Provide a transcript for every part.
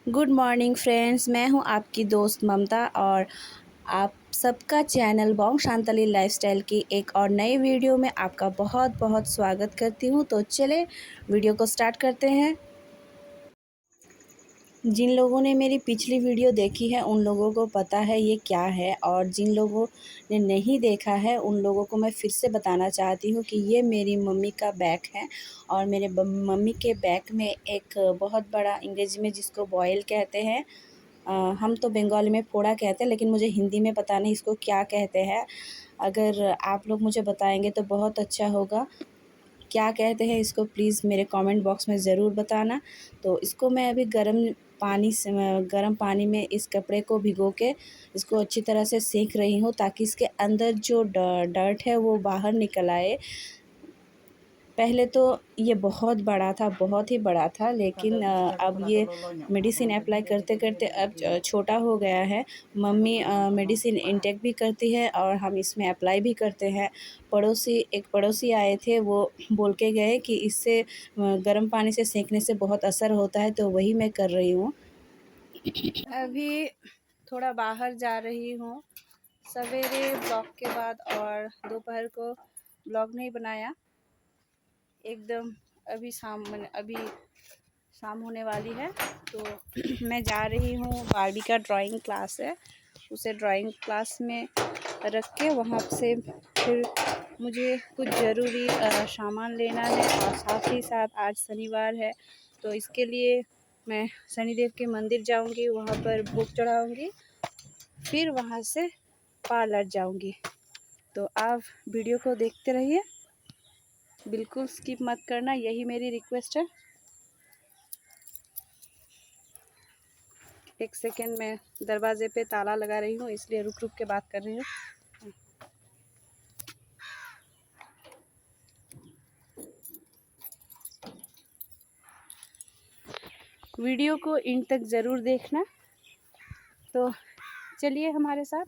Good morning friends, मैं हूं आपकी दोस्त ममता और आप सबका चैनल बॉन्ग शांतली लाइफस्टाइल की एक और नई वीडियो में आपका बहुत बहुत स्वागत करती हूं। तो चले वीडियो को स्टार्ट करते हैं। जिन लोगों ने मेरी पिछली वीडियो देखी है उन लोगों को पता है ये क्या है, और जिन लोगों ने नहीं देखा है उन लोगों को मैं फिर से बताना चाहती हूँ कि ये मेरी मम्मी का बैग है। और मेरे मम्मी के बैग में एक बहुत बड़ा, अंग्रेजी में जिसको बॉयल कहते हैं, हम तो बंगाली में फोड़ा कहते हैं, लेकिन मुझे हिंदी में पता नहीं इसको क्या कहते हैं। अगर आप लोग मुझे बताएंगे तो बहुत अच्छा होगा। क्या कहते हैं इसको प्लीज़ मेरे कमेंट बॉक्स में ज़रूर बताना। तो इसको मैं अभी गर्म पानी में इस कपड़े को भिगो के इसको अच्छी तरह से सेक रही हूँ, ताकि इसके अंदर जो डर्ट है वो बाहर निकल आए। पहले तो ये बहुत बड़ा था, बहुत ही बड़ा था, लेकिन अब ये मेडिसिन अप्लाई करते करते अब छोटा हो गया है। मम्मी मेडिसिन इंटेक भी करती है और हम इसमें अप्लाई भी करते हैं। एक पड़ोसी आए थे, वो बोल के गए कि इससे गर्म पानी से सेकने से बहुत असर होता है, तो वही मैं कर रही हूँ। अभी थोड़ा बाहर जा रही हूँ, सवेरे ब्लॉग के बाद, और दोपहर को ब्लॉग नहीं बनाया एकदम। अभी शाम होने वाली है, तो मैं जा रही हूँ। बारबी का ड्राइंग क्लास है, उसे ड्राइंग क्लास में रख के वहाँ से फिर मुझे कुछ ज़रूरी सामान लेना है। और साथ ही साथ आज शनिवार है, तो इसके लिए मैं शनिदेव के मंदिर जाऊंगी, वहाँ पर भोग चढ़ाऊंगी, फिर वहाँ से पार्लर जाऊंगी। तो आप वीडियो को देखते रहिए, बिल्कुल स्किप मत करना, यही मेरी रिक्वेस्ट है। एक सेकेंड, मैं दरवाजे पे ताला लगा रही हूँ, इसलिए रुक रुक के बात कर रही हूँ। वीडियो को इन तक ज़रूर देखना। तो चलिए हमारे साथ।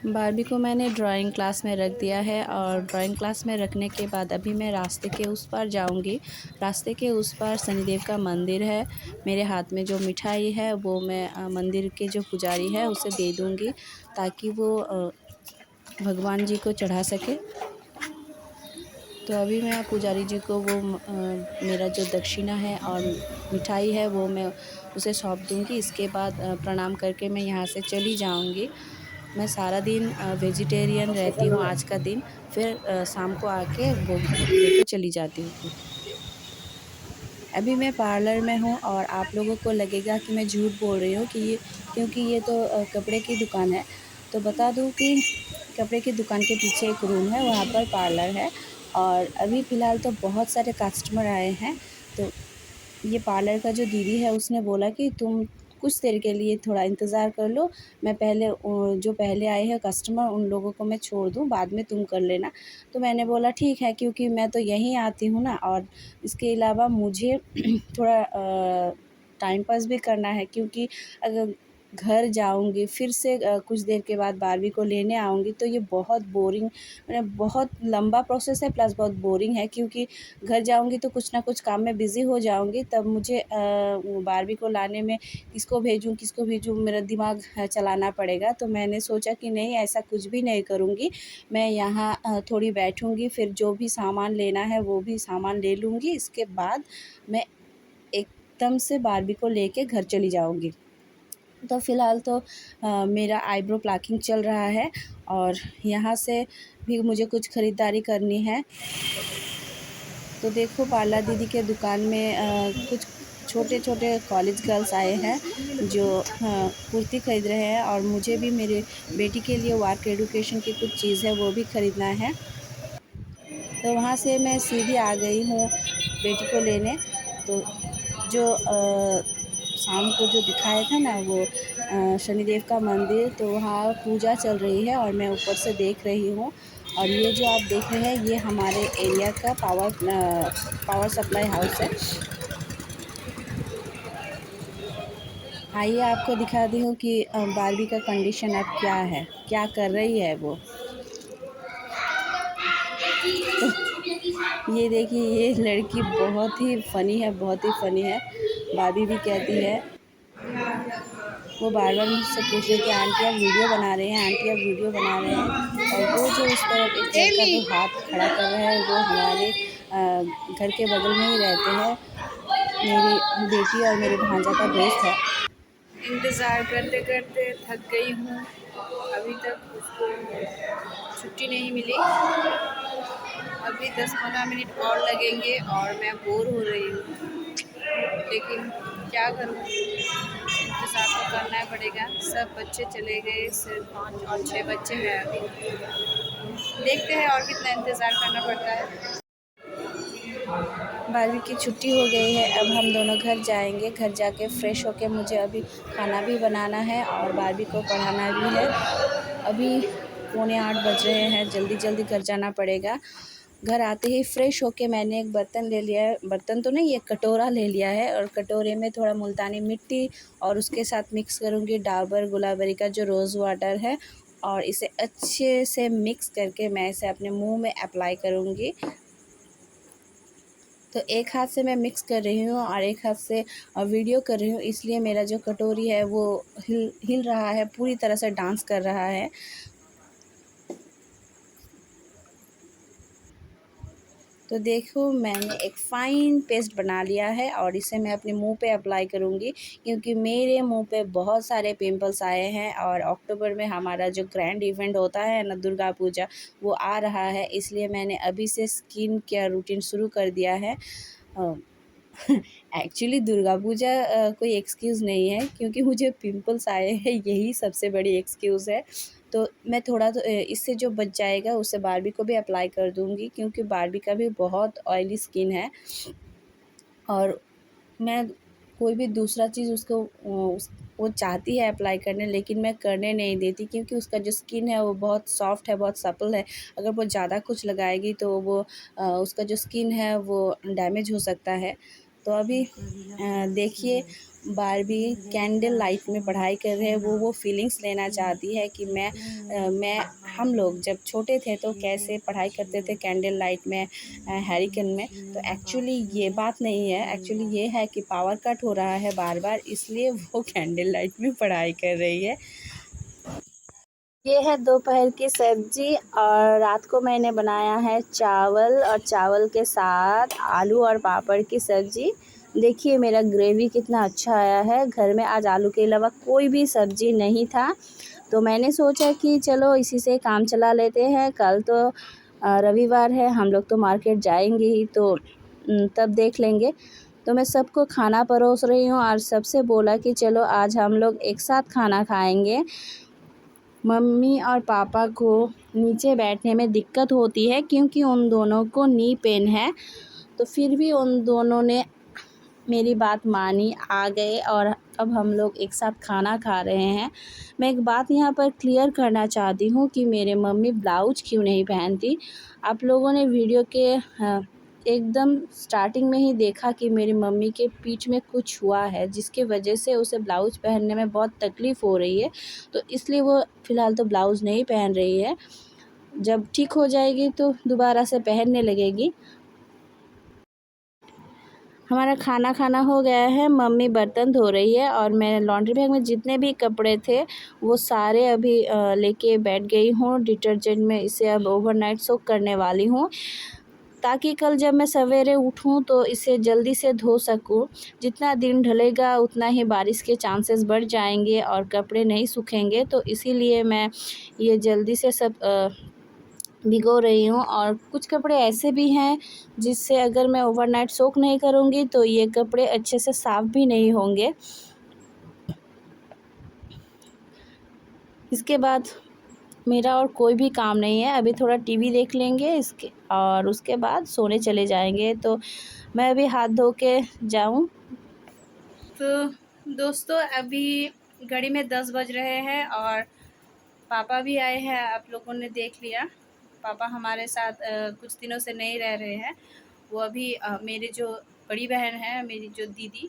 बारबी को मैंने ड्राइंग क्लास में रख दिया है, और ड्राइंग क्लास में रखने के बाद अभी मैं रास्ते के उस पार जाऊंगी। रास्ते के उस पार शनिदेव का मंदिर है। मेरे हाथ में जो मिठाई है वो मैं मंदिर के जो पुजारी है उसे दे दूंगी, ताकि वो भगवान जी को चढ़ा सके। तो अभी मैं पुजारी जी को वो मेरा जो दक्षिणा है और मिठाई है वो मैं उसे सौंप दूंगी। इसके बाद प्रणाम करके मैं यहाँ से चली जाऊंगी। मैं सारा दिन वेजिटेरियन रहती हूँ आज का दिन, फिर शाम को आके वो लेके चली जाती हूँ। अभी मैं पार्लर में हूँ, और आप लोगों को लगेगा कि मैं झूठ बोल रही हूँ, क्योंकि ये तो कपड़े की दुकान है। तो बता दूँ कि कपड़े की दुकान के पीछे एक रूम है, वहाँ पर पार्लर है। और अभी फ़िलहाल तो बहुत सारे कस्टमर आए हैं। तो ये पार्लर का जो दीदी है उसने बोला कि तुम कुछ देर के लिए थोड़ा इंतज़ार कर लो, मैं पहले जो पहले आए हैं कस्टमर उन लोगों को मैं छोड़ दूँ, बाद में तुम कर लेना। तो मैंने बोला ठीक है, क्योंकि मैं तो यहीं आती हूँ ना, और इसके अलावा मुझे थोड़ा टाइम पास भी करना है, क्योंकि अगर घर जाऊंगी फिर से कुछ देर के बाद बारबी को लेने आऊँगी, तो ये बहुत बोरिंग, मतलब बहुत लंबा प्रोसेस है, प्लस बहुत बोरिंग है। क्योंकि घर जाऊंगी तो कुछ ना कुछ काम में बिज़ी हो जाऊंगी, तब मुझे बारबी को लाने में किसको भेजूँ मेरा दिमाग चलाना पड़ेगा। तो मैंने सोचा कि नहीं, ऐसा कुछ भी नहीं करूँगी। मैं यहाँ थोड़ी बैठूँगी, फिर जो भी सामान लेना है वो भी सामान ले लूँगी। इसके बाद मैं एकदम से बारबी को लेके घर चली जाऊँगी। तो फ़िलहाल तो मेरा आईब्रो प्लकिंग चल रहा है, और यहाँ से भी मुझे कुछ ख़रीदारी करनी है। तो देखो, पार्लर दीदी के दुकान में कुछ छोटे छोटे कॉलेज गर्ल्स आए हैं जो कुर्ती ख़रीद रहे हैं, और मुझे भी मेरे बेटी के लिए वर्क एडुकेशन की कुछ चीज़ है वो भी ख़रीदना है। तो वहाँ से मैं सीधी आ गई हूँ बेटी को लेने। तो जो शाम को जो दिखाया था ना वो शनिदेव का मंदिर, तो वहाँ पूजा चल रही है और मैं ऊपर से देख रही हूँ। और ये जो आप देख रहे हैं ये हमारे एरिया का पावर सप्लाई हाउस है। आइए आपको दिखा दी हूँ कि बारबी का कंडीशन अब क्या है, क्या कर रही है वो। तो ये देखिए, ये लड़की बहुत ही फ़नी है, बहुत ही फ़नी है। भाभी भी कहती है, वो बार-बार मुझसे पूछ रही थी, आंटी आप वीडियो बना रहे हैं, आंटी आप वीडियो बना रहे हैं। और वो जो उस तरफ एक लड़का एमी। 2 हाथ खड़ा कर रहा है, वो हमारे घर के बगल में ही रहते हैं। मेरी बेटी और मेरे भांजा का दोस्त है। इंतज़ार करते करते थक गई हूँ। अभी तक उसको छुट्टी नहीं मिली। अभी 10-15 मिनट और लगेंगे और मैं बोर हो रही हूँ, लेकिन क्या करूँ, इंतज़ार तो करना ही पड़ेगा। सब बच्चे चले गए, सिर्फ 5 और 6 बच्चे हैं अभी। देखते हैं और कितना इंतज़ार करना पड़ता है। बारहवीं की छुट्टी हो गई है, अब हम दोनों घर जाएँगे। घर जाके फ्रेश होके मुझे अभी खाना भी बनाना है और बारहवीं को पढ़ाना भी है। अभी पौने 8 बज रहे हैं, जल्दी-जल्दी घर जाना पड़ेगा। घर आते ही फ्रेश होके मैंने एक बर्तन ले लिया है, बर्तन तो नहीं, एक कटोरा ले लिया है और कटोरे में थोड़ा मुल्तानी मिट्टी और उसके साथ मिक्स करूँगी डाबर गुलाबरी का जो रोज़ वाटर है, और इसे अच्छे से मिक्स करके मैं इसे अपने मुँह में अप्लाई करूँगी। तो एक हाथ से मैं मिक्स कर रही हूँ और एक हाथ से वीडियो कर रही हूँ, इसलिए मेरा जो कटोरी है वो हिल हिल रहा है, पूरी तरह से डांस कर रहा है। तो देखो, मैंने एक फ़ाइन पेस्ट बना लिया है और इसे मैं अपने मुंह पे अप्लाई करूँगी, क्योंकि मेरे मुंह पे बहुत सारे पिंपल्स आए हैं और अक्टूबर में हमारा जो ग्रैंड इवेंट होता है ना, दुर्गा पूजा, वो आ रहा है। इसलिए मैंने अभी से स्किन केयर रूटीन शुरू कर दिया है। एक्चुअली दुर्गा पूजा कोई एक्सक्यूज़ नहीं है, क्योंकि मुझे पिंपल्स आए हैं, यही सबसे बड़ी एक्सक्यूज़ है। तो मैं थोड़ा तो इससे जो बच जाएगा उसे बारबी को भी अप्लाई कर दूँगी, क्योंकि बारबी का भी बहुत ऑयली स्किन है। और मैं कोई भी दूसरा चीज़ उसको वो चाहती है अप्लाई करने, लेकिन मैं करने नहीं देती, क्योंकि उसका जो स्किन है वो बहुत सॉफ्ट है, बहुत सपल है। अगर वो ज़्यादा कुछ लगाएगी तो वो उसका जो स्किन है वो डैमेज हो सकता है। तो अभी देखिए, बारबी कैंडल लाइट में पढ़ाई कर रहे हैं। वो फीलिंग्स लेना चाहती है कि मैं हम लोग जब छोटे थे तो कैसे पढ़ाई करते थे कैंडल लाइट में, हैरिकेन में। तो एक्चुअली ये बात नहीं है, एक्चुअली ये है कि पावर कट हो रहा है बार-बार, इसलिए वो कैंडल लाइट में पढ़ाई कर रही है। ये है दोपहर की सब्ज़ी और रात को मैंने बनाया है चावल, और चावल के साथ आलू और पापड़ की सब्ज़ी। देखिए मेरा ग्रेवी कितना अच्छा आया है। घर में आज आलू के अलावा कोई भी सब्ज़ी नहीं था, तो मैंने सोचा कि चलो इसी से काम चला लेते हैं। कल तो रविवार है, हम लोग तो मार्केट जाएंगे ही, तो तब देख लेंगे। तो मैं सबको खाना परोस रही हूँ और सबसे बोला कि चलो आज हम लोग एक साथ खाना खाएंगे। मम्मी और पापा को नीचे बैठने में दिक्कत होती है, क्योंकि उन दोनों को नी पेन है। तो फिर भी उन दोनों ने मेरी बात मानी, आ गए और अब हम लोग एक साथ खाना खा रहे हैं। मैं एक बात यहाँ पर क्लियर करना चाहती हूँ कि मेरे मम्मी ब्लाउज क्यों नहीं पहनती। आप लोगों ने वीडियो के एकदम स्टार्टिंग में ही देखा कि मेरी मम्मी के पीठ में कुछ हुआ है, जिसके वजह से उसे ब्लाउज पहनने में बहुत तकलीफ़ हो रही है। तो इसलिए वो फ़िलहाल तो ब्लाउज़ नहीं पहन रही है। जब ठीक हो जाएगी तो दोबारा से पहनने लगेगी। हमारा खाना खाना हो गया है, मम्मी बर्तन धो रही है और मैं लॉन्ड्री बैग में जितने भी कपड़े थे वो सारे अभी लेके बैठ गई हूँ डिटर्जेंट में। इसे अब ओवरनाइट सोक करने वाली हूँ, ताकि कल जब मैं सवेरे उठूँ तो इसे जल्दी से धो सकूँ। जितना दिन ढलेगा उतना ही बारिश के चांसेस बढ़ जाएंगे और कपड़े नहीं सूखेंगे, तो इसीलिए मैं ये जल्दी से सब भिगो रही हूँ। और कुछ कपड़े ऐसे भी हैं जिससे अगर मैं ओवरनाइट सोक नहीं करूँगी तो ये कपड़े अच्छे से साफ़ भी नहीं होंगे। इसके बाद मेरा और कोई भी काम नहीं है, अभी थोड़ा टीवी देख लेंगे इसके और उसके बाद सोने चले जाएंगे। तो मैं अभी हाथ धो के जाऊँ। तो दोस्तों, अभी घड़ी में 10 बज रहे हैं और पापा भी आए हैं। आप लोगों ने देख लिया, पापा हमारे साथ कुछ दिनों से नहीं रह रहे हैं। वो अभी मेरी जो बड़ी बहन है, मेरी जो दीदी,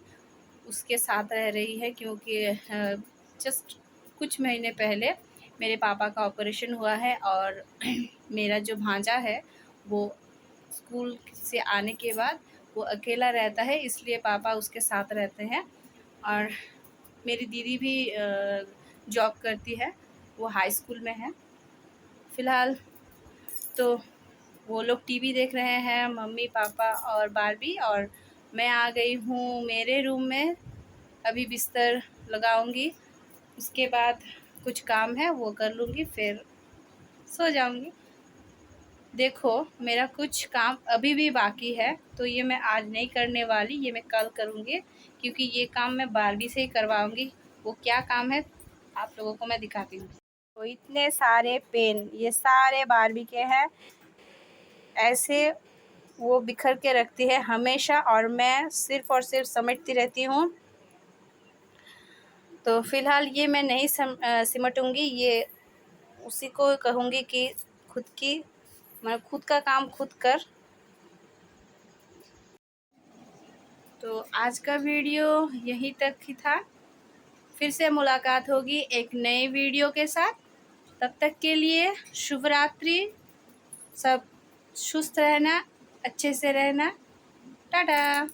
उसके साथ रह रही है, क्योंकि जस्ट कुछ महीने पहले मेरे पापा का ऑपरेशन हुआ है और मेरा जो भांजा है वो स्कूल से आने के बाद वो अकेला रहता है, इसलिए पापा उसके साथ रहते हैं। और मेरी दीदी भी जॉब करती है, वो हाई स्कूल में है फ़िलहाल। तो वो लोग टीवी देख रहे हैं, मम्मी पापा और बारबी, और मैं आ गई हूँ मेरे रूम में। अभी बिस्तर लगाऊंगी, उसके बाद कुछ काम है वो कर लूँगी, फिर सो जाऊंगी। देखो मेरा कुछ काम अभी भी बाकी है, तो ये मैं आज नहीं करने वाली, ये मैं कल करूँगी, क्योंकि ये काम मैं बारबी से ही करवाऊँगी। वो क्या काम है आप लोगों को मैं दिखाती हूँ। तो इतने सारे पेन, ये सारे बारबी के हैं, ऐसे वो बिखर के रखती है हमेशा, और मैं सिर्फ़ और सिर्फ समेटती रहती हूँ। तो फ़िलहाल ये मैं नहीं सिमटूँगी, ये उसी को कहूँगी कि मैं खुद का काम खुद कर। तो आज का वीडियो यहीं तक ही था। फिर से मुलाकात होगी एक नए वीडियो के साथ। तब तक के लिए शुभ रात्रि। सब सुस्त रहना, अच्छे से रहना। टाटा।